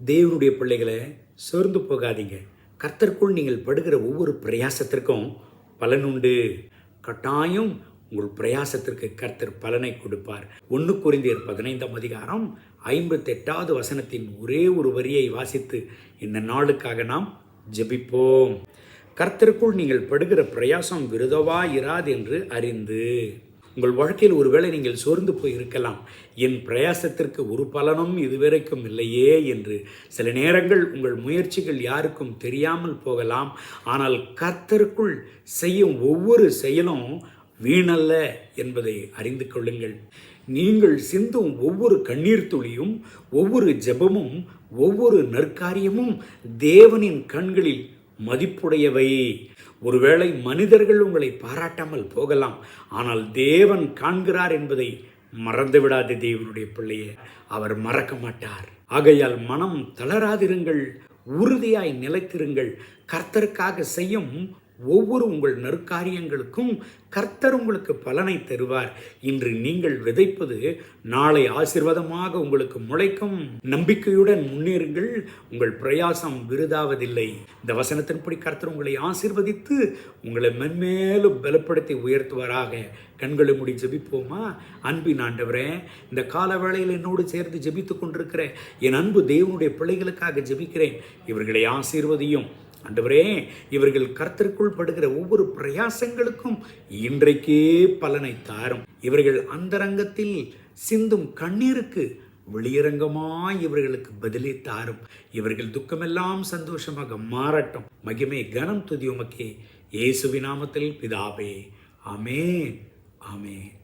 தேவனுடைய பிள்ளைகளை சோர்ந்து போகாதீங்க. கர்த்தருக்குள் நீங்கள் படுகிற ஒவ்வொரு பிரயாசத்திற்கும் பலனுண்டு. கட்டாயம் உங்கள் பிரயாசத்திற்கு கர்த்தர் பலனை கொடுப்பார். 1 கொரிந்தியர் 15:58 ஒரே ஒரு வரியை வாசித்து இந்த நாளுக்காக நாம் ஜெபிப்போம். கர்த்தருக்குள் நீங்கள் படுகிற பிரயாசம் விருதவாயிராது என்று அறிந்து. உங்கள் வாழ்க்கையில் ஒருவேளை நீங்கள் சோர்ந்து போய் இருக்கலாம். என் பிரயாசத்திற்கு ஒரு பலனும் இதுவரைக்கும் இல்லையே என்று. சில நேரங்கள் உங்கள் முயற்சிகள் யாருக்கும் தெரியாமல் போகலாம். ஆனால் கர்த்தருக்குள் செய்யும் ஒவ்வொரு செயலும் வீணல்ல என்பதை அறிந்து கொள்ளுங்கள். நீங்கள் சிந்தும் ஒவ்வொரு கண்ணீர் துளியும், ஒவ்வொரு ஜெபமும், ஒவ்வொரு நற்காரியமும் தேவனின் கண்களில் மதிப்புடையவை. ஒருவேளை மனிதர்கள் உங்களை பாராட்டாமல் போகலாம், ஆனால் தேவன் காண்கிறார் என்பதை மறந்துவிடாது. தேவனுடைய பிள்ளையே, அவர் மறக்க மாட்டார். ஆகையால் மனம் தளராதிருங்கள், உறுதியாய் நிலைத்திருங்கள். கர்த்தருக்காக செய்யும் ஒவ்வொரு உங்கள் நற்காரியங்களுக்கும் கர்த்தர் உங்களுக்கு பலனை தருவார். இன்று நீங்கள் விதைப்பது நாளை ஆசீர்வாதமாக உங்களுக்கு முளைக்கும். நம்பிக்கையுடன் முன்னேறுங்கள். உங்கள் பிரயாசம் விருதாவதில்லை. இந்த வசனத்தின்படி கர்த்தர் உங்களை ஆசீர்வதித்து உங்களை மென்மேலும் பலப்படுத்தி உயர்த்துவாராக. கண்களை மூடி ஜெபிப்போமா? அன்பின் ஆண்டவரே, இந்த கால வேளையில் என்னோடு சேர்ந்து ஜெபித்து கொண்டிருக்கிற என் அன்பு தேவனுடைய பிள்ளைகளுக்காக ஜெபிக்கிறேன். இவர்களை ஆசீர்வதியும் ஆண்டவரே. இவர்கள் கர்த்தருக்குள் படுகிற ஒவ்வொரு பிரயாசங்களுக்கும் இன்றைக்கே பலனை தாரும். இவர்கள் அந்தரங்கத்தில் சிந்தும் கண்ணீருக்கு வெளியரங்கமாய் இவர்களுக்கு பதிலை தாரும். இவர்கள் துக்கமெல்லாம் சந்தோஷமாக மாறட்டும். மகிமை கனம் துதி உமக்கே, இயேசுவின் நாமத்தில் பிதாவே. ஆமென், ஆமென்.